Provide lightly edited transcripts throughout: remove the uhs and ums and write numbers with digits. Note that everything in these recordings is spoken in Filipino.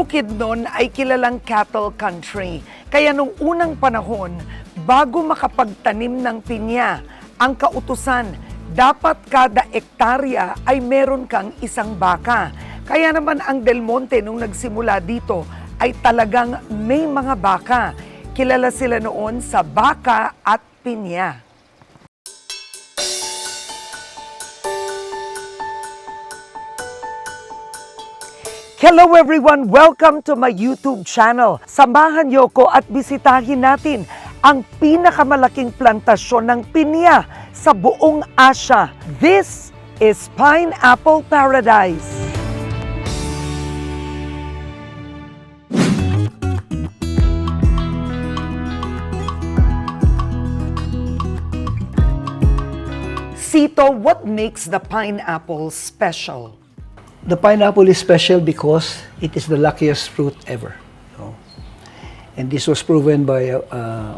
Bukidnon ay kilalang cattle country. Kaya nung unang panahon, bago makapagtanim ng pinya, ang kautusan, dapat kada ektarya ay meron kang isang baka. Kaya naman ang Del Monte nung nagsimula dito ay talagang may mga baka. Kilala sila noon sa baka at pinya. Hello everyone! Welcome to my YouTube channel. Samahan niyo ko at bisitahin natin ang pinakamalaking plantasyon ng pinya sa buong Asia. This is Pineapple Paradise. Sito, what makes the pineapple special? The pineapple is special because it is the luckiest fruit ever. No? And this was proven by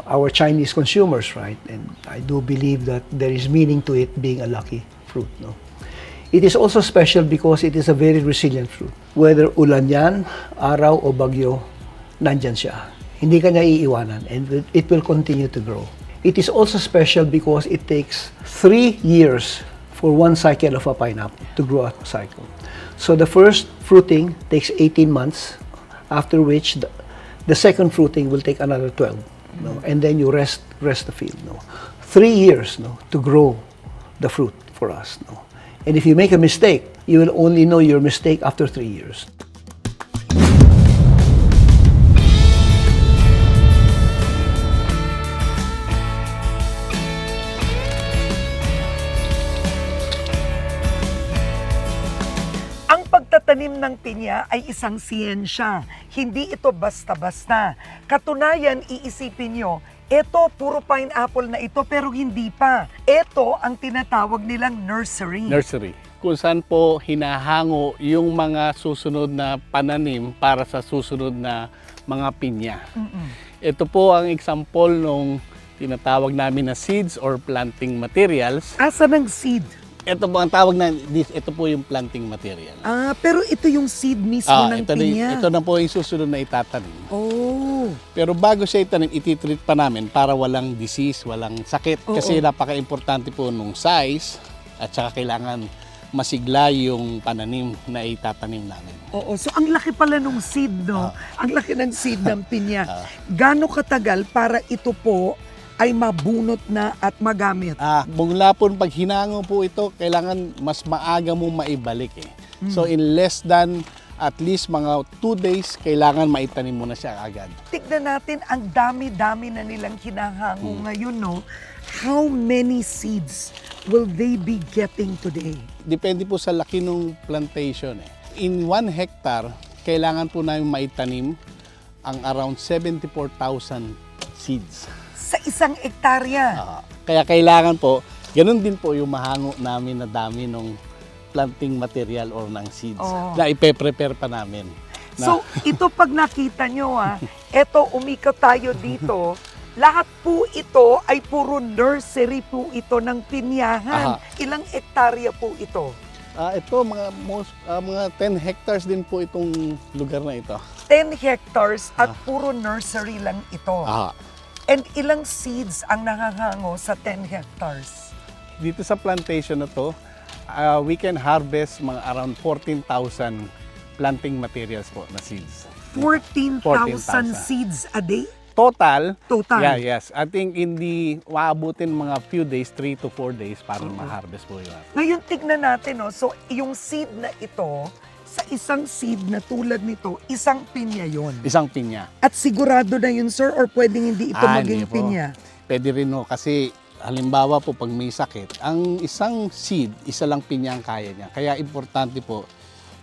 our Chinese consumers, right? And I do believe that there is meaning to it being a lucky fruit. No? It is also special because it is a very resilient fruit. Whether ulan yan, araw o bagyo, nandyan siya. Hindi ka niya iiwanan and it will continue to grow. It is also special because it takes 3 years for one cycle of a pineapple to grow a cycle. So the first fruiting takes 18 months, after which the second fruiting will take another 12. No? And then you rest the field. No? 3 years, no, to grow the fruit for us. No? And if you make a mistake, you will only know your mistake after 3 years. Pagtatanim ng pinya ay isang siyensya. Hindi ito basta-basta. Katunayan, iisipin nyo, ito puro pineapple na ito pero hindi pa. Ito ang tinatawag nilang nursery. Nursery. Kung saan po hinahango yung mga susunod na pananim para sa susunod na mga pinya. Ito po ang example nung tinatawag namin na seeds or planting materials. Asa ng seed? Ito po ang tawag na, ito po yung planting material. Pero ito yung seed mismo ng pinya. Ito na po yung susunod na itatanim. Oh. Pero bago siya itanim, ititreat pa namin para walang disease, walang sakit. Kasi napaka-importante po nung size at saka kailangan masigla yung pananim na itatanim namin. Oo, so ang laki pala nung seed, no? Ang laki ng seed ng pinya. Gaano katagal para ito po ay mabunot na at magamit? Mula po pag hinango po ito, kailangan mas maaga mong maibalik eh. So in less than at least mga 2 days, kailangan maitanim mo na siya agad. Tignan natin, ang dami-dami na nilang hinahango ngayon, no? How many seeds will they be getting today? Depende po sa laki ng plantation eh. In 1 hectare, kailangan po namin maitanim ang around 74,000 seeds. Sa isang ektarya. Kaya kailangan po, ganun din po yung mahango namin na dami ng planting material or ng seeds na ipe-prepare pa namin. So, ito pag nakita nyo eto umikot tayo dito, lahat po ito ay puro nursery po ito ng pinyahan. Ilang ektarya po ito? Ito, mga 10 hectares din po itong lugar na ito. 10 hectares at puro nursery lang ito. And ilang seeds ang nangangango sa 10 hectares? Dito sa plantation na to, we can harvest mga around 14,000 planting materials po na seeds. 14,000 seeds a day? Total? Total? Yeah, yes. I think hindi maabutin mga few days, 3 to 4 days para ma-harvest po yun. Ngayon tignan natin, no? So yung seed na ito, sa isang seed na tulad nito, isang pinya yon. Isang pinya. At sigurado na yun, sir, or pwedeng hindi ito maging hindi po. pinya? Pwede rin ho, kasi halimbawa po pag may sakit, ang isang seed, isa lang pinya ang kaya niya. Kaya importante po,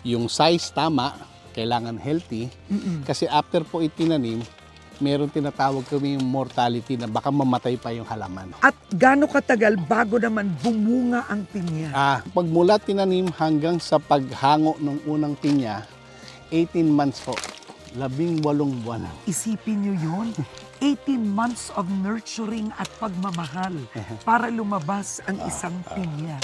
yung size tama, kailangan healthy, kasi after po itinanim, meron tinatawag kami yung mortality na baka mamatay pa yung halaman. At gaano katagal bago naman bumunga ang pinya? Pag mula tinanim hanggang sa paghango ng unang pinya, 18 months po. 18 buwan. Isipin nyo yun, 18 months of nurturing at pagmamahal para lumabas ang isang pinya.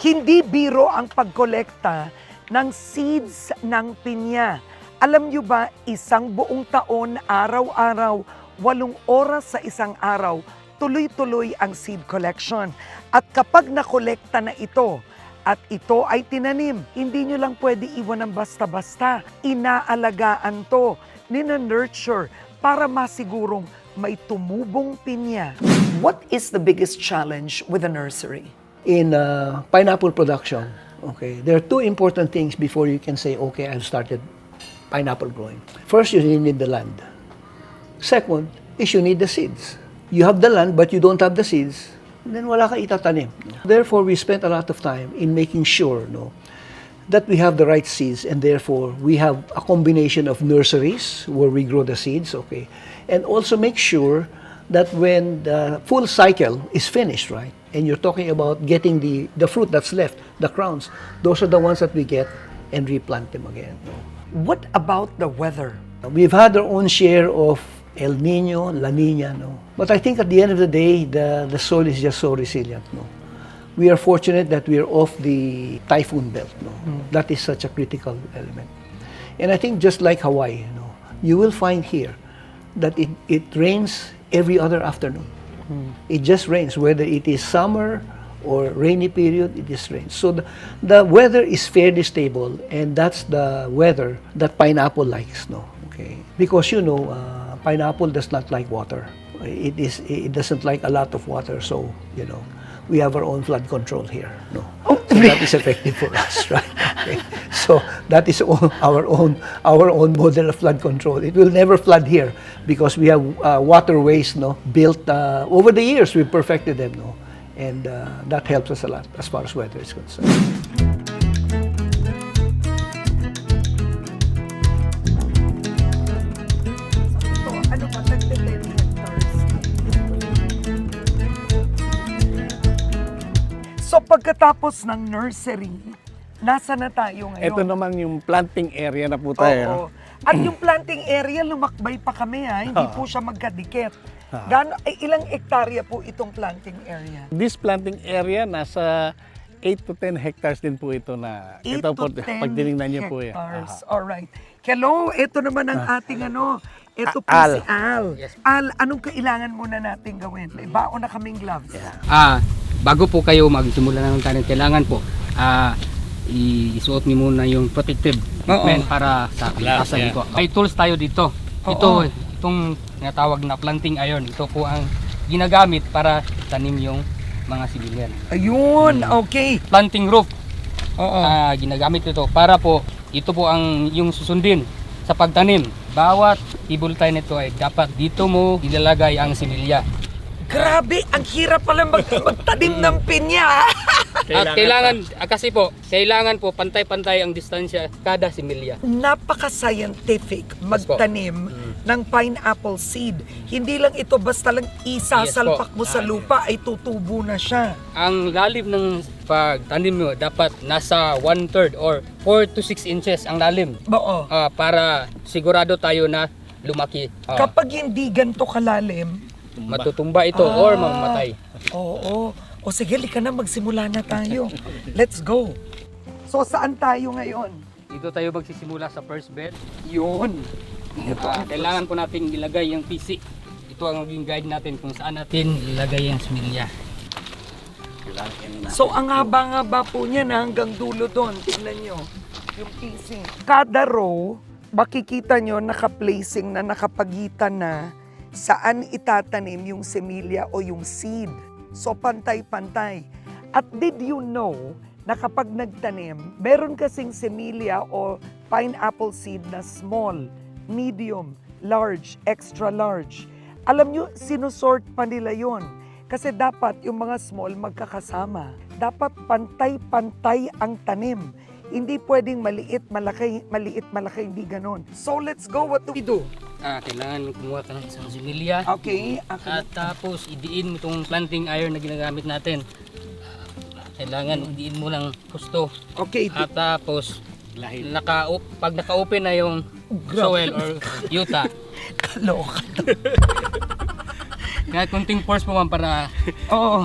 Hindi biro ang pagkolekta ng seeds ng pinya. Alam nyo ba, isang buong taon, araw-araw, 8 oras sa isang araw, tuloy-tuloy ang seed collection. At kapag nakolekta na ito, at ito ay tinanim, hindi nyo lang pwede iwan ng basta-basta. Inaalagaan to, nina-nurture, para masigurong may tumubong pinya. What is the biggest challenge with a nursery? In pineapple production, okay, there are 2 important things before you can say, okay, I've started pineapple growing. First, you need the land. Second, is you need the seeds. You have the land, but you don't have the seeds, then wala ka itatanim. Therefore, we spent a lot of time in making sure, that we have the right seeds, and therefore, we have a combination of nurseries where we grow the seeds, okay, and also make sure that when the full cycle is finished, right, and you're talking about getting the fruit that's left, the crowns, those are the ones that we get and replant them again. What about the weather? We've had our own share of El Nino, La Nina, but I think at the end of the day, the soil is just so resilient. We are fortunate that we are off the typhoon belt. That is such a critical element. And I think just like Hawaii, you will find here that it rains every other afternoon. It just rains, whether it is summer or rainy period, it just rains. So the weather is fairly stable, and that's the weather that pineapple likes, okay? Because pineapple does not like water. It doesn't like a lot of water, so we have our own flood control here. So that is effective for us, right? Okay. So that is our own model of flood control. It will never flood here because we have waterways built over the years. We perfected them, and that helps us a lot as far as weather is concerned. Ano ba, 10 hectares? So pagkatapos ng nursery, nasa na tayo ngayon? Ito naman yung planting area na po Oo. tayo. At yung planting area, lumakbay pa kami hindi po siya magkadikit. Ilang hektarya po itong planting area? This planting area, nasa 8 to 10 hectares din po ito na 8 ito po, to 10 pag tinignan niyo po yan. hectares. Alright. Hello, ito naman ang ating ito po Al. si Al. Al, anong kailangan muna natin gawin? May baon na kaming gloves. Bago po kayo magsimula ng tanim, kailangan po isuot niyo muna yung protective equipment para sa kalikasan ko. May tools tayo dito. Itong tinatawag na planting iron. Ito po ang ginagamit para tanim yung mga sibilyan. Ayun, okay. Planting rope. Oo. Ginagamit ito para po ito po ang yung susundin sa pagtanim. Bawat tibol tayo nito ay dapat dito mo ilalagay ang similya. Grabe, ang hirap pala magtanim ng pinya. Kailangan po pantay-pantay ang distansya kada similya. Napaka-scientific magtanim ng pineapple seed. Hindi lang ito basta lang isasalpak mo sa lupa ay tutubo na siya. Ang lalim ng pagtanim mo dapat nasa 1/3 or 4 to 6 inches ang lalim. Oo. Para sigurado tayo na lumaki. Kapag hindi ganito kalalim, Matutumba ito or mamamatay. oo. O sige, lika na, magsimula na tayo. Let's go. So, saan tayo ngayon? Dito tayo magsisimula sa first bed. Yun. Kailangan po natin ilagay yung PC. Ito ang maging guide natin kung saan natin ilagay yung similya. So, ang haba-haba po niya na hanggang dulo doon. Tingnan nyo, yung PC. Kada row, makikita nyo naka-placing na, nakapagitan na saan itatanim yung semilya o yung seed. So, pantay-pantay. At did you know na kapag nagtanim, meron kasing semilya o pineapple seed na small, medium, large, extra large. Alam nyo, sinusort pa nila yon. Kasi dapat yung mga small magkakasama. Dapat pantay-pantay ang tanim. Hindi pwedeng maliit, malaki, hindi ganon. So let's go, what do we do? Kailangan kumuha ka ng isang similya. Okay. At tapos idiin mo itong planting iron na ginagamit natin. Kailangan idiin mo ng gusto. Okay. At tapos pag naka-open na yung soil or yuta, Kaloka. kaya kunting force mo man para Oo.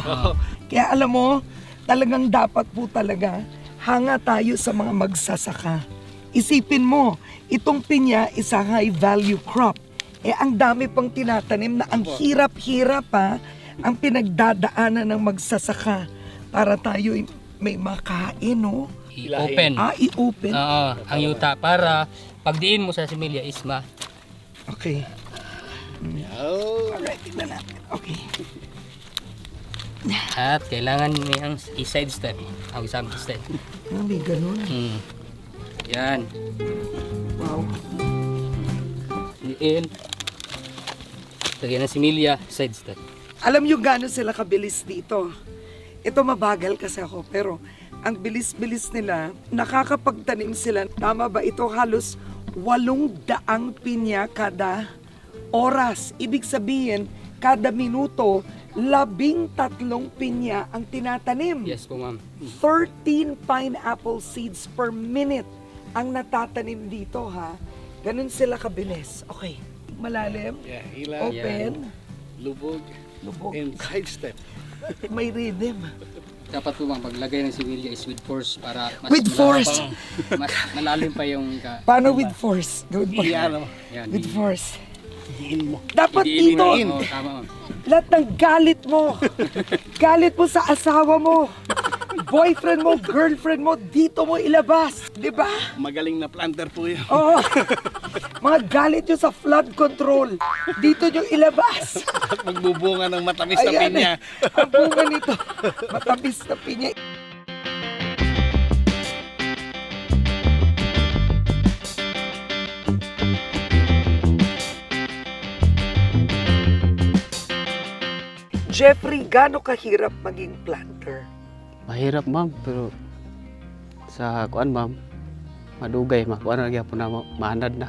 Kaya alam mo, Talagang dapat po talaga hanga tayo sa mga magsasaka. Isipin mo, itong pinya is a high value crop. Ang dami pang tinatanim na ang hirap-hirap pa ang pinagdadaanan ng magsasaka para tayo may makain, no? I-open. I-open. Oo, ang yuta para pagdiin mo sa similya is Okay. Oh. Alright, tignan natin. Okay. at kailangan may ang i-side step. Ang isang step. May ganun. Yan. Wow. Diin. Lagyan ng similya, side step. Alam nyo gano'n sila kabilis dito. Ito mabagal kasi ako, pero ang bilis-bilis nila, nakakapagtanim sila. Tama ba ito? Halos 800 pinya kada oras. Ibig sabihin, kada minuto, 13 pinya ang tinatanim. Yes po, ma'am. 13 pineapple seeds per minute ang natatanim dito, ha? Ganun sila kabilis. Okay. Malalim. Yeah, hila, Open. lubog, Lubog. and side step. May rhythm. Dapat po ma'am, paglagay ng similya is with force para mas With force. mas malalim pa yung Paano with force? Gawin mo. Yan, Yan. With force. diin mo. Dapat Idiin dito, mo. Oo, tama ma'am. lahat ng galit mo. Galit mo sa asawa mo. Boyfriend mo, girlfriend mo, dito mo ilabas. Di ba? Magaling na planter po yun. Oo. Mga galit nyo sa flood control. Dito nyo ilabas. Magbubunga ng matamis na Ayan pinya. eh. Ang bunga nito. Matamis na pinya. Jeffrey, gaano kahirap maging planter? Mahirap ma'am, pero sa kuan ma'am, madugay ma'am. Kuan lagi po na maanad na.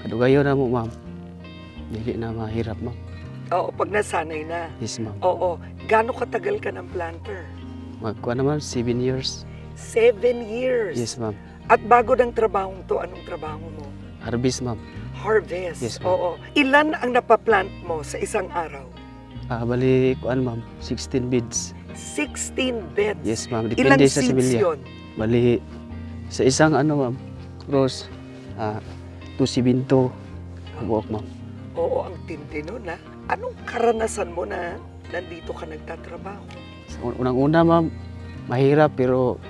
Kadugayo na mo ma'am. Dili na mahirap ma'am. Oo, pag nasanay na. Yes ma'am. Oo, gaano katagal ka ng planter? Magkuan naman 7 years. 7 years. Yes ma'am. At bago ng trabahong to, anong trabaho mo? Harvest ma'am. Harvest. Yes, ma'am. Oo. Ilan ang napaplant mo sa isang araw? Bali kuan ma'am, 16 beads. 16 beds. Yes ma'am, Ilang depende sa seeds similya. yun? Bali sa isang ma'am, cross 272 buok ma'am. Oo, ang tindi nun, ha? Anong karanasan mo na nandito ka nagtatrabaho? So, unang-una ma'am, mahirap pero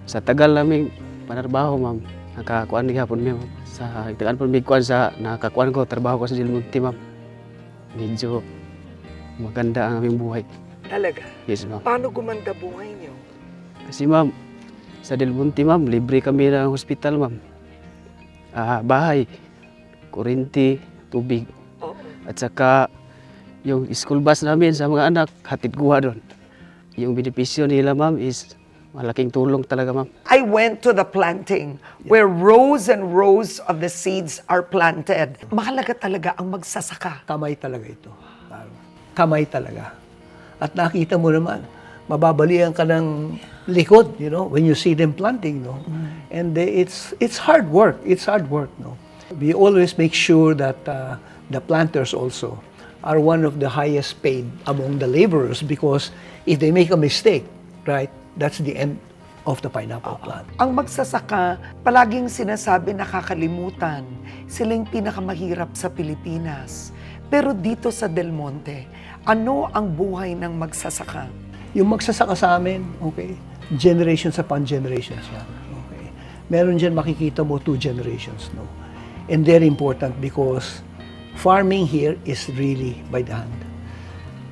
sa tagal naming panarbaho ma'am, nakakuan ni hapon mi ma'am. Sa tagaan po mig kuan sa nakakuan ko trabaho ko sa Dilmonte ma'am. Medyo maganda ang aming buhay. Talaga? Yes ma'am. Paano gumanda buhay niyo? Kasi ma'am, sa Dilmonte ma'am, libre kami ng hospital ma'am. Bahay, kuryente, tubig. Oo. At saka yung school bus namin sa mga anak, hatid kuha doon. Yung benepisyo nila ma'am is malaking tulong talaga ma'am. I went to the planting where rows and rows of the seeds are planted. Mahalaga talaga ang magsasaka. Kamay talaga ito. Kamay talaga. At nakita mo naman, mababalian ka ng likod, you know, when you see them planting, no? And it's hard work. It's hard work, no? We always make sure that the planters also are one of the highest paid among the laborers because if they make a mistake, right, that's the end of the pineapple plant. Ang magsasaka, palaging sinasabi nakakalimutan, sila yung pinakamahirap sa Pilipinas. Pero dito sa Del Monte, ano ang buhay ng magsasaka? Yung magsasaka sa amin, okay, generations upon generations yan. Okay. Meron dyan makikita mo 2 generations, no? And they're important because farming here is really by the hand.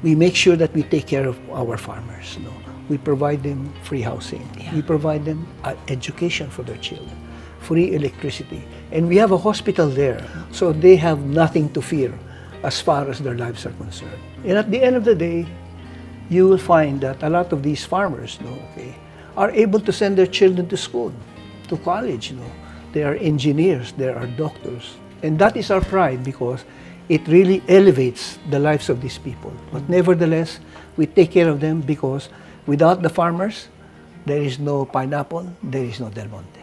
We make sure that we take care of our farmers, no? We provide them free housing. We provide them education for their children, free electricity. And we have a hospital there, so they have nothing to fear as far as their lives are concerned. And at the end of the day, you will find that a lot of these farmers, no, okay, are able to send their children to school, to college. No? They are engineers, they are doctors. And that is our pride because it really elevates the lives of these people. But nevertheless, we take care of them because without the farmers, there is no pineapple, there is no Del Monte.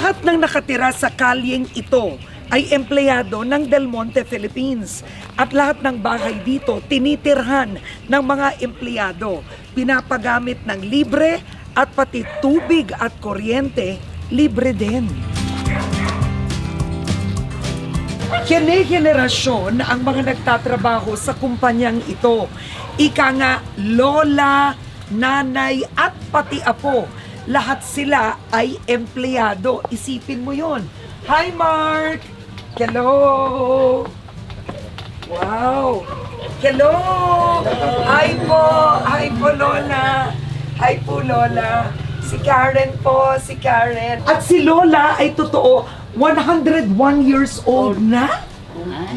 Lahat ng nakatira sa kalyeng ito ay empleyado ng Del Monte Philippines. At lahat ng bahay dito tinitirhan ng mga empleyado. Pinapagamit ng libre at pati tubig at kuryente libre din. Kine-henerasyon ang mga nagtatrabaho sa kumpanyang ito. Ika nga, lola, nanay at pati apo. Lahat sila ay empleyado. Isipin mo yon. Hi, Mark! Hello! Wow! Hello! Hi po! Hi po, Lola! Hi po, Lola! Si Karen po, si Karen. At si Lola ay totoo, 101 years old na?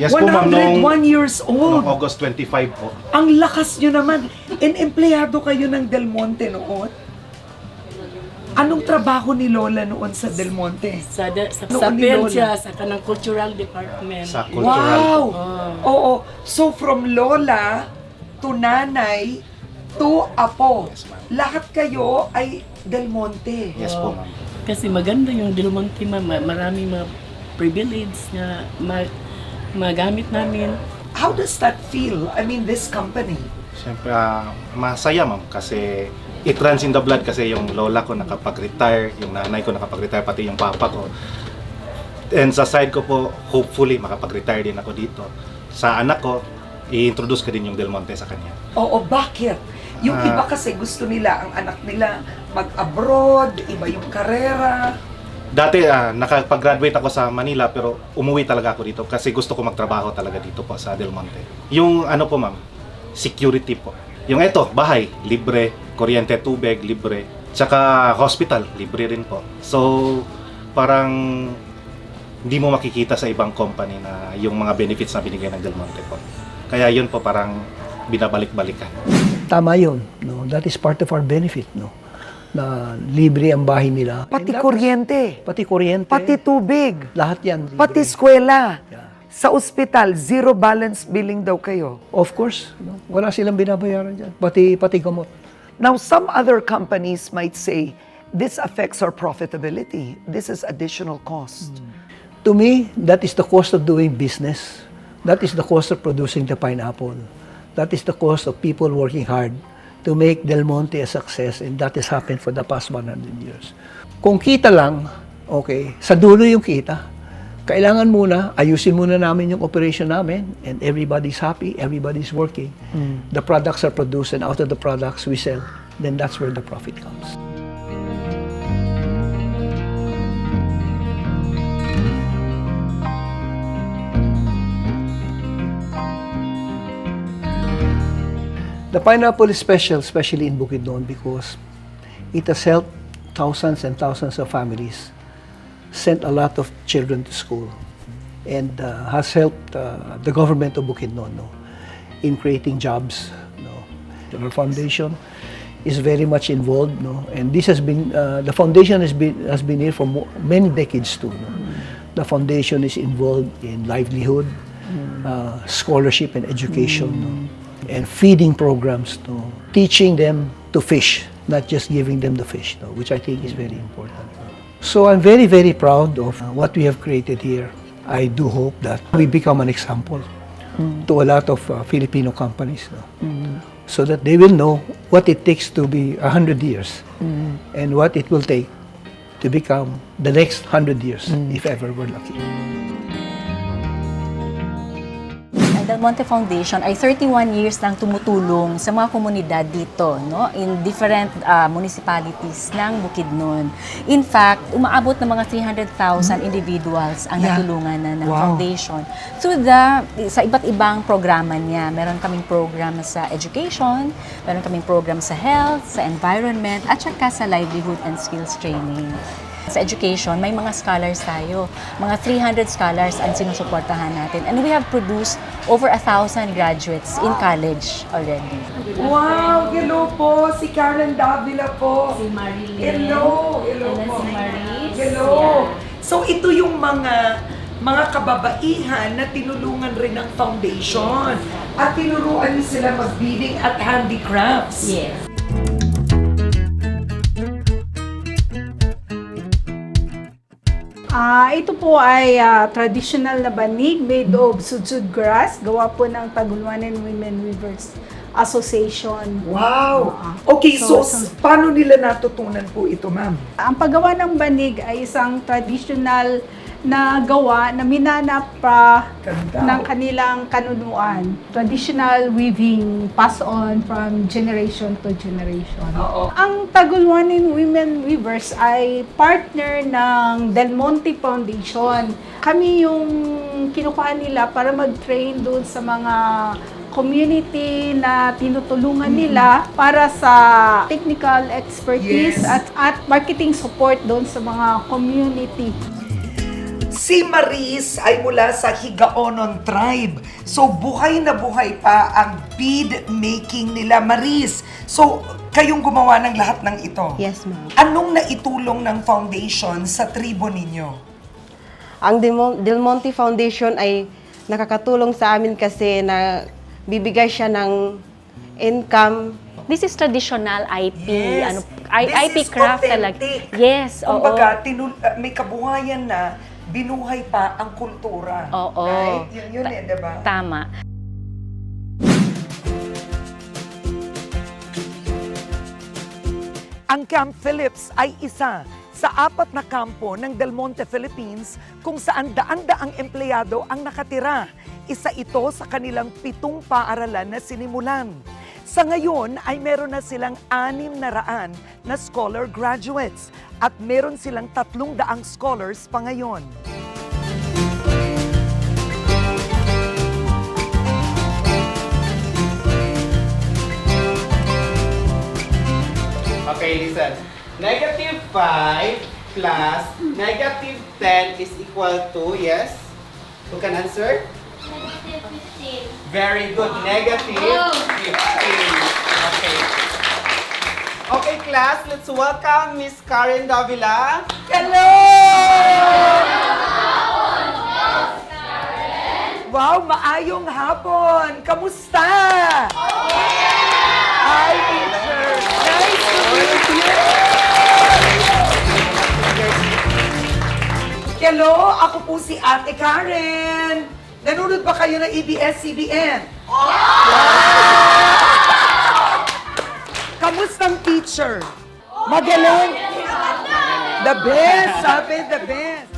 Yes po, ma'am. 101 years old. Noong August 25 po. Ang lakas nyo naman. Empleyado kayo ng Del Monte noon? Anong trabaho ni Lola noon sa Del Monte? Sa Noon ni PEL Lola. siya, sa kanang cultural department. Sa cultural Wow! po. Oo. So from Lola to nanay to apo, lahat kayo ay Del Monte. Yes po, ma'am. Kasi maganda yung Del Monte, ma'am. Maraming mga privilege na magamit namin. How does that feel? I mean, this company. Siyempre, masaya, ma'am. Kasi it runs in the blood kasi yung lola ko nakapag-retire, yung nanay ko nakapag-retire, pati yung papa ko. And sa side ko po, hopefully, makapag-retire din ako dito. Sa anak ko, i-introduce ko din yung Del Monte sa kanya. Oo, bakit? Yung iba kasi gusto nila, ang anak nila mag-abroad, iba yung karera. Dati, nakapag-graduate ako sa Manila, pero umuwi talaga ako dito kasi gusto ko magtrabaho talaga dito po sa Del Monte. Yung ano po, ma'am, security po. Yung ito, bahay, libre, kuryente, tubig, libre. Tsaka hospital, libre rin po. So, parang hindi mo makikita sa ibang company na yung mga benefits na binigay ng Del Monte po. Kaya yun po parang binabalik-balikan. Tama yun. No? That is part of our benefit. No? Na libre ang bahay nila. Pati And that kuryente, is- Pati kuryente. pati tubig, lahat yan. libre. pati eskwela. Yeah. Sa ospital, zero balance billing daw kayo. Of course. No? Wala silang binabayaran dyan. Pati gamot. Now, some other companies might say, this affects our profitability. This is additional cost. To me, that is the cost of doing business. That is the cost of producing the pineapple. That is the cost of people working hard to make Del Monte a success, and that has happened for the past 100 years. Kung kita lang, okay, sa dulo yung kita, kailangan muna, ayusin muna namin yung operation namin, and everybody's happy, everybody's working. The products are produced, and out of the products we sell, then that's where the profit comes. The pineapple is special, especially in Bukidnon, because it has helped thousands and thousands of families, sent a lot of children to school, and has helped the government of Bukidnon, no, in creating jobs. No. Our foundation is very much involved, no, and this has been the foundation has been here for many decades too. No. The foundation is involved in livelihood, scholarship, and education. No, and feeding programs, no, teaching them to fish, not just giving them the fish, no, which I think is very important. So I'm very, very proud of what we have created here. I do hope that we become an example to a lot of Filipino companies, no, so that they will know what it takes to be 100 years and what it will take to become the next 100 years, if ever we're lucky. Del Monte Foundation ay 31 years nang tumutulong sa mga komunidad dito, no, in different municipalities ng Bukidnon. In fact, umaabot ng mga 300,000 individuals ang Yeah. natulungan na ng Wow. foundation. Sa iba't ibang programa niya. Meron kaming program sa education, meron kaming program sa health, sa environment, at saka sa livelihood and skills training. Sa education, may mga scholars tayo. Mga 300 scholars ang sinusuportahan natin. And we have produced over 1,000 graduates in college already. Wow! Hello po! Si Karen Davila po. Si Marilyn. Hello! Hello And then po. si Maris. Hello! Yeah. So ito yung mga kababaihan na tinulungan rin ng foundation. At tinuruan niyo sila mag-beading at handicrafts. Yes. Ito po ay traditional na banig made of sudsud grass, gawa po ng Tagulwanan Women Weavers Association. Wow! Okay, so, paano nila natutunan po ito, ma'am? Ang paggawa ng banig ay isang traditional na gawa na minanap pa ng kanilang kanunuan. Traditional weaving passed on from generation to generation. Ang Tagulwanan Women Weavers ay partner ng Del Monte Foundation. Kami yung kinukuha nila para mag-train doon sa mga community na tinutulungan nila para sa technical expertise at marketing support doon sa mga community. Si Maris ay mula sa Higaonon tribe. So, buhay na buhay pa ang bead making nila, Maris. So, kayong gumawa ng lahat ng ito? Yes, ma'am. Anong naitulong ng foundation sa tribo ninyo? Ang Del Monte Foundation ay nakakatulong sa amin kasi na bibigay siya ng income. This is traditional IP, Yes. IP This is craft talaga. authentic. Yes, oo. Kumbaga, may kabuhayan na binuhay pa ang kultura. Oo. Right? Yun diba? Tama. Ang Camp Phillips ay isa sa 4 na kampo ng Del Monte, Philippines kung saan daan-daang empleyado ang nakatira. Isa ito sa kanilang 7 paaralan na sinimulan. Sa ngayon ay meron na silang 600 na scholar graduates at meron silang 300 scholars pa ngayon. Okay, listen. Negative 5 plus negative 10 is equal to, yes? Who can answer? Negative 15. Very good. Negative 15. Okay. Okay, class, let's welcome Miss Karen Davila. Hello! Wow, maayong hapon! Kamusta? Hi, teacher! Nice to meet you! Hello, ako po si Ate Karen. Nanonood ba kayo ng ABS-CBN? Kamustang teacher? Magaling? The best, sabi, the best.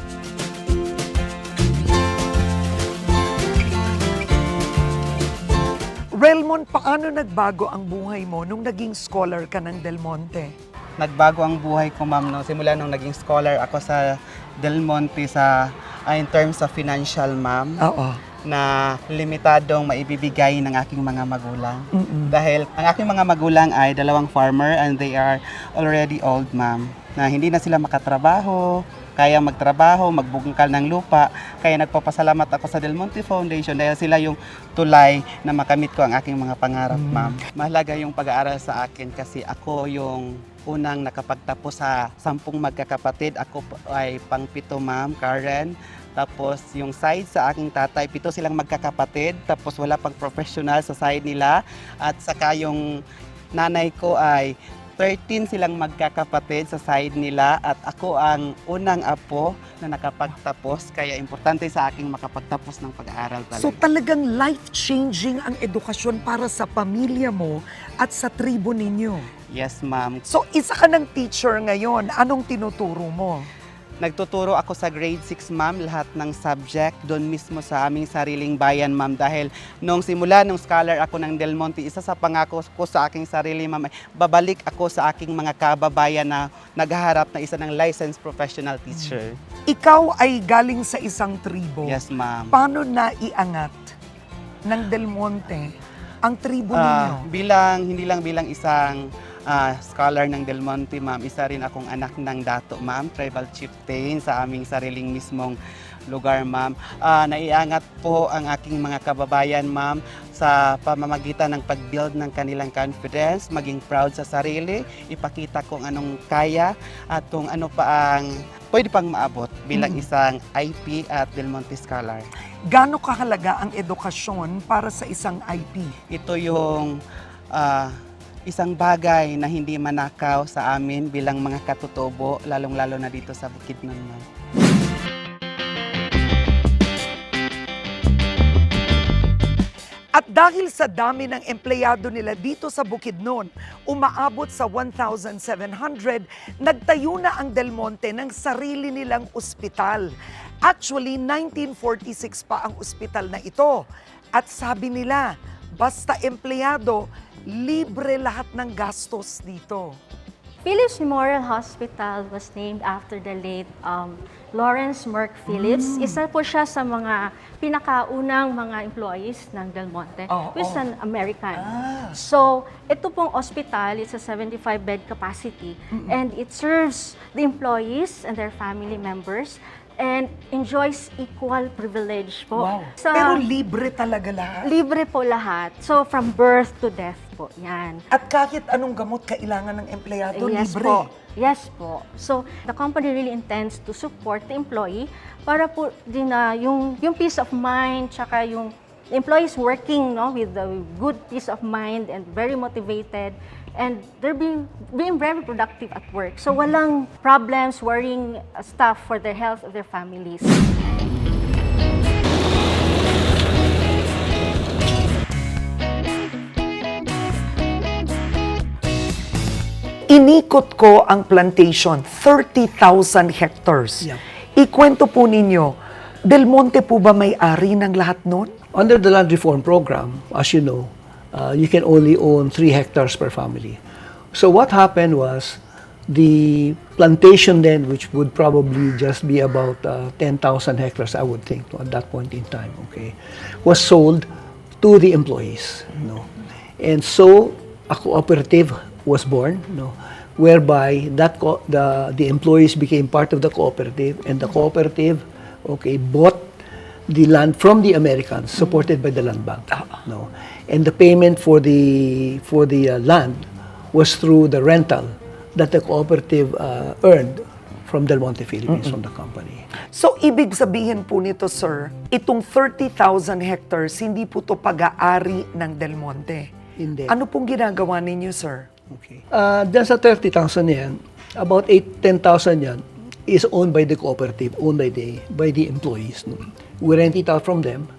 Relmon, paano nagbago ang buhay mo nung naging scholar ka ng Del Monte? Nagbago ang buhay ko, ma'am, no? Simula nung naging scholar ako sa Del Monte in terms of financial, ma'am. Oo. Na limitadong maibibigay ng aking mga magulang. Dahil ang aking mga magulang ay 2 farmer and they are already old, ma'am. Na hindi na sila makatrabaho, kaya magtrabaho, magbungkal ng lupa. Kaya nagpapasalamat ako sa Del Monte Foundation dahil sila yung tulay na makamit ko ang aking mga pangarap, ma'am. Mahalaga yung pag-aaral sa akin kasi ako yung unang nakapagtapos sa 10 magkakapatid. Ako ay pang-7, ma'am, Karen. Tapos yung side sa aking tatay, 7 silang magkakapatid. Tapos wala pang professional sa side nila. At saka yung nanay ko ay 13 silang magkakapatid sa side nila. At ako ang unang apo na nakapagtapos. Kaya importante sa aking makapagtapos ng pag-aaral talaga. So talagang life-changing ang edukasyon para sa pamilya mo at sa tribo ninyo. Yes, ma'am. So isa ka ng teacher ngayon, anong tinuturo mo? Nagtuturo ako sa grade 6, ma'am, lahat ng subject doon mismo sa aming sariling bayan, ma'am. Dahil nung simula, nung scholar ako ng Del Monte, isa sa pangako ko sa aking sarili, ma'am, ay babalik ako sa aking mga kababayan na naghaharap na isa ng licensed professional teacher. Ikaw ay galing sa isang tribo. Yes, ma'am. Paano naiangat ng Del Monte ang tribo ninyo? Hindi lang bilang isang scholar ng Del Monte, ma'am. Isa rin akong anak ng dato, ma'am, tribal chieftain sa aming sariling mismong lugar, ma'am. Naiangat po ang aking mga kababayan, ma'am, sa pamamagitan ng pag-build ng kanilang confidence, maging proud sa sarili, ipakita kung anong kaya at kung ano pa ang pwede pang maabot bilang isang IP at Del Monte Scholar. Gaano kahalaga ang edukasyon para sa isang IP? Ito yung isang bagay na hindi manakaw sa amin bilang mga katutubo, lalong-lalo na dito sa Bukidnon, ma'am. Dahil sa dami ng empleyado nila dito sa Bukidnon, umaabot sa 1,700, nagtayo na ang Del Monte ng sarili nilang ospital. Actually, 1946 pa ang ospital na ito. At sabi nila, basta empleyado, libre lahat ng gastos dito. Phillips Memorial Hospital was named after the late Lawrence Merck Phillips. Isa po siya sa mga pinakaunang mga employees ng Del Monte, who is an American. So, ito pong hospital, it's a 75-bed capacity, and it serves the employees and their family members and enjoys equal privilege po. Wow. Sa- Pero libre talaga lahat. Libre po lahat. So, from birth to death po, yan. At kahit anong gamot kailangan ng empleyado, Yes libre. po. Yes po. So, the company really intends to support the employee para po din na yung peace of mind, tsaka yung employees working with a good peace of mind and very motivated, and they're being very productive at work. So, walang problems worrying stuff for their health of their families. Inikot ko ang plantation, 30,000 hectares. Yep. Ikwento po ninyo, Del Monte po ba may-ari ng lahat nun? Under the land reform program, as you know, you can only own 3 hectares per family. So what happened was the plantation then, which would probably just be about 10,000 hectares, I would think, at that point in time, okay, was sold to the employees. And so a cooperative was born, whereby the employees became part of the cooperative, and the cooperative, bought the land from the Americans, supported by the Land Bank. And the payment for the land was through the rental that the cooperative earned from Del Monte Philippines, from the company. So, ibig sabihin po nito, sir, itong 30,000 hectares, hindi po to pag-aari ng Del Monte. Hindi. Ano pong ginagawa ninyo, sir? Okay. Dyan sa 30,000 yan, about 10,000 yan is owned by the cooperative, owned by the employees. We rent it out from them.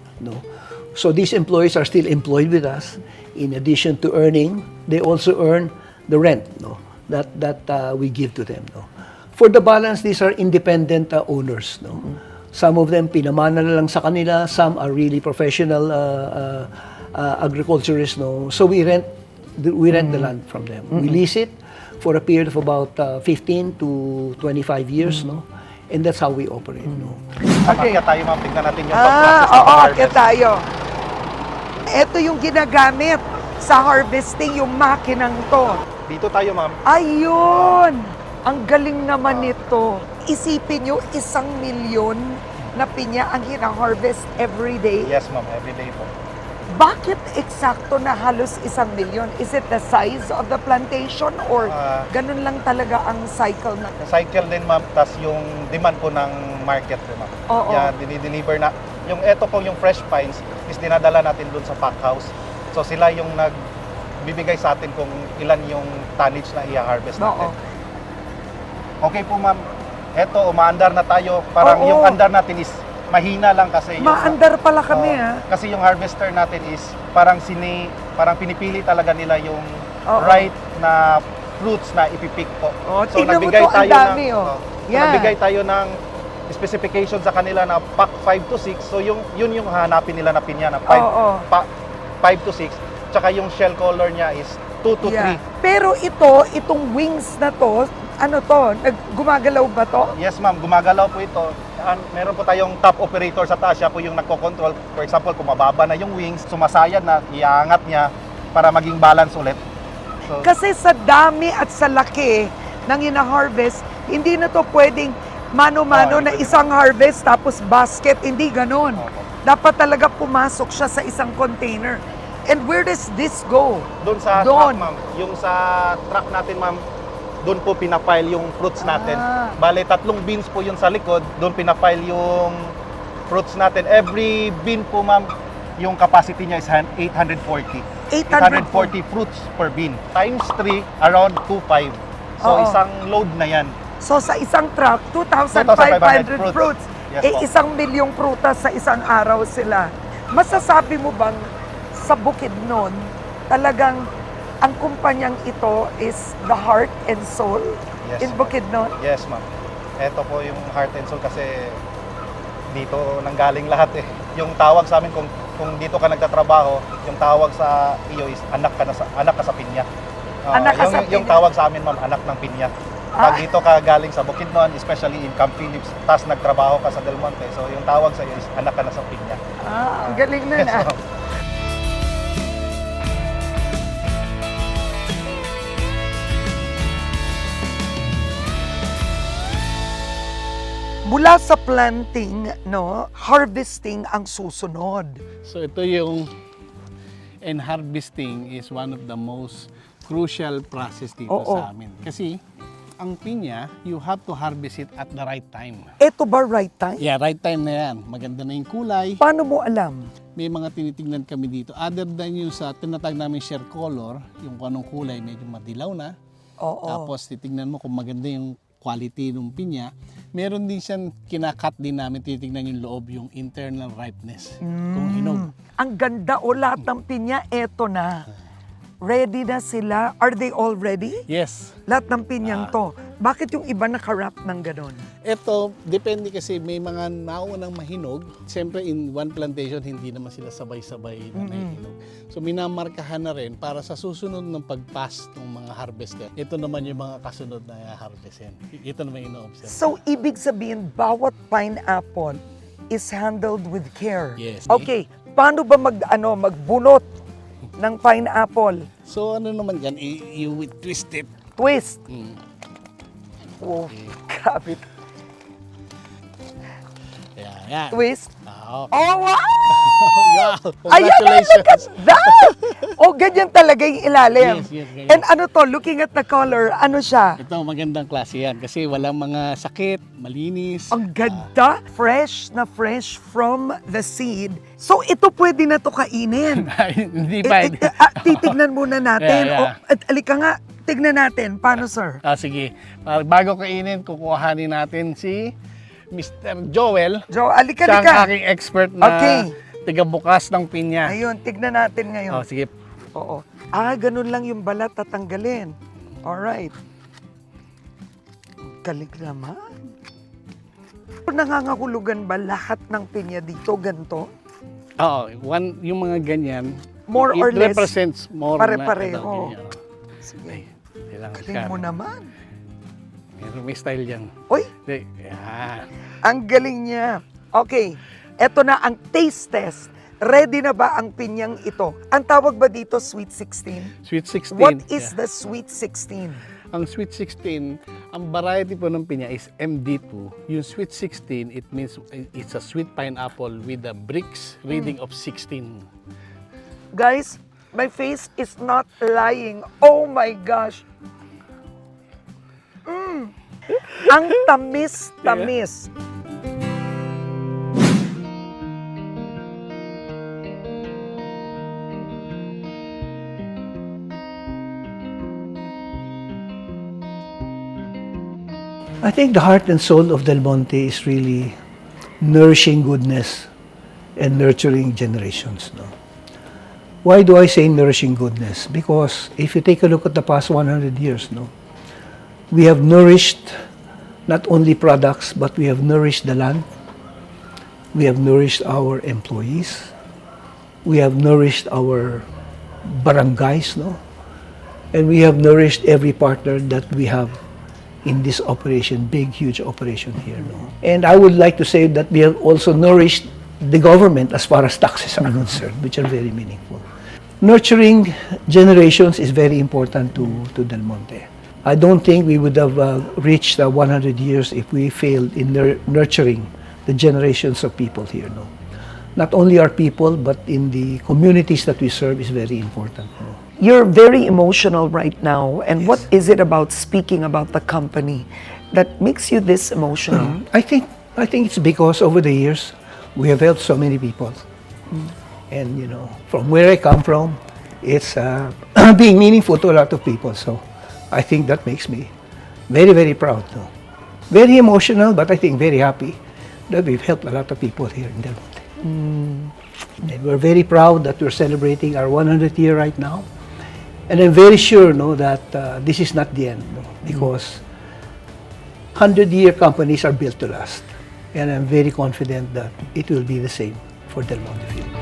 So these employees are still employed with us. In addition to earning, they also earn the rent that we give to them. For the balance, these are independent owners. Some of them pinamana na lang sa kanila. Some are really professional agriculturists. So we rent the land from them. We lease it for a period of about 15 to 25 years, and that's how we operate. Kaya tayo ma'am, tingnan natin yung Oo, kaya tayo. Ito yung ginagamit sa harvesting, yung makinang to. Dito tayo ma'am. Ayun! Ang galing naman nito. Isipin nyo, 1,000,000 na pinya ang hina-harvest every day. Yes ma'am, every day po. Bakit eksakto na halos 1,000,000? Is it the size of the plantation or ganun lang talaga ang cycle na? Cycle din ma'am, tas yung demand po ng market po ma'am. Oo. Yan, dinideliver na. Yung eto po, yung fresh pines, is dinadala natin dun sa pack house. So sila yung nagbibigay sa atin kung ilan yung tonnage na i-harvest natin. Okay po ma'am, eto, umaandar na tayo. Parang yung andar natin is mahina lang kasi yung Maandar pala kami kasi yung harvester natin is parang pinipili talaga nila yung right na fruits na ipipick po. So nagbigay tayo nagbigay tayo ng specification sa kanila na pack 5 to 6. So yun yung hanapin nila na pinya na 5 to 6. Tsaka yung shell color niya is 2 to 3. Pero itong wings na to, ano to? Gumagalaw ba to? Yes ma'am, gumagalaw po ito. Meron po tayong top operator sa taas, siya po yung nagko-control. For example, kung mababa na yung wings, sumasayad na, iangat niya para maging balance ulit. So, kasi sa dami at sa laki ng ina-harvest, hindi na to pwedeng mano-mano na isang harvest tapos basket, hindi ganon. Dapat talaga pumasok siya sa isang container. And where does this go? Doon sa truck ma'am, yung sa truck natin ma'am, doon po pinapile yung fruits natin. Bale, 3 bins po yun sa likod, doon pinapile yung fruits natin. Every bin po ma'am, yung capacity niya is 840. 840 fruits per bin. Times 3, around 2.5. So, isang load na yan. So, sa isang truck, 2,500 fruits. Yes, 1,000,000 prutas sa isang araw sila. Masasabi mo bang sa Bukidnon, talagang ang kumpanyang ito is the heart and soul Yes, in ma'am. Bukidnon? Yes, ma'am. Ito po yung heart and soul kasi dito nanggaling lahat eh. Yung tawag sa amin kung dito ka nagtatrabaho, yung tawag sa iyo is anak ka sa pinya. Anak ka sa yung pinya. tawag sa amin, ma'am, anak ng pinya. Pag dito ka galing sa Bukidnon, especially in Camp Phillips, tapos nagtrabaho ka sa Del Monte, so yung tawag sa iyo is anak ka na sa pinya. Ang galing nun Yes, ah. ma'am. Mula sa planting, no, harvesting ang susunod. So ito yung and harvesting is one of the most crucial process dito Oo. sa amin. Kasi ang pinya, you have to harvest it at the right time. Ito ba right time? Yeah, right time na yan. Maganda na yung kulay. Paano mo alam? May mga tinitingnan kami dito. Other than yung sa tinatag namin share color, yung kung anong kulay medyo madilaw na. Oo. Tapos titingnan mo kung maganda yung quality ng pinya. Meron din siyang kinakat din namin, titingnan yung loob, yung internal ripeness. Kung hinog. Ang ganda o lahat ng pinya, eto na. Ready na sila? Are they all ready? Yes. Lahat ng pinyang to. Bakit yung iba nakarap ng ganon? Ito, depende kasi may mga naunang mahinog. Siyempre, in one plantation, hindi naman sila sabay-sabay na mahinog. So, minamarkahan na rin para sa susunod ng pag-pass ng mga harvester. Ito naman yung mga kasunod na harvestin. Ito naman ino-observe. So, ibig sabihin, bawat pineapple is handled with care. Yes. Okay, paano ba magbunot ng pineapple? So, ano naman yan, you will twist it. Twist. Mm. Oh, grabe. Yeah. Twist. Ah, okay. Oh, wow! Yeah, Ayan, look at congratulations. that! Oh, ganyan talaga yung ilalim. Yes, ganyan. And ano to, looking at the color, ano siya? Ito, magandang klase yan kasi walang mga sakit, malinis. Ang ganda, fresh na fresh from the seed. So ito pwede na to kainin. Hindi pa. Titignan muna natin. Yeah, yeah. Alika nga, tignan natin. Paano, sir? Sige. Bago kainin, kukuhanin natin si Mr. Joel. Alika, Siya ang alika. aking expert na tigabukas ng pinya. Ayun, tignan natin ngayon. Sige. Oo. Ganun lang yung balat tatanggalin. Alright. Galing naman. Nangangahulugan ba lahat ng pinya dito ganito? Oo, yung mga ganyan, More or it less, represents more pare-pareho. na. Sige. Kailangan Galing mo naman. May style yan. Uy, Yan. ang galing niya. Okay, eto na ang taste test. Ready na ba ang pinyang ito? Ang tawag ba dito Sweet 16? Sweet 16. What is the Sweet 16? Ang Sweet 16, ang variety po ng pinya is MD2. Yung Sweet 16, it means it's a sweet pineapple with a Brix reading of 16. Guys, my face is not lying. Oh my gosh. Ang tamis-tamis. I think the heart and soul of Del Monte is really nourishing goodness and nurturing generations. No? Why do I say nourishing goodness? Because if you take a look at the past 100 years, no, we have nourished not only products, but we have nourished the land. We have nourished our employees. We have nourished our barangays, no? And we have nourished every partner that we have in this operation, big, huge operation here. No? And I would like to say that we have also nourished the government as far as taxes are concerned, which are very meaningful. Nurturing generations is very important to Del Monte. I don't think we would have reached 100 years if we failed in nurturing the generations of people here. No? Not only our people, but in the communities that we serve is very important. No? You're very emotional right now. And what is it about speaking about the company that makes you this emotional? I think it's because over the years we have helped so many people, and you know, from where I come from, it's being meaningful to a lot of people. So I think that makes me very, very proud. No? Very emotional, but I think very happy that we've helped a lot of people here in Del Monte. And we're very proud that we're celebrating our 100th year right now. And I'm very sure, no, that this is not the end, no, because 100-year companies are built to last. And I'm very confident that it will be the same for Del Monte Philippines.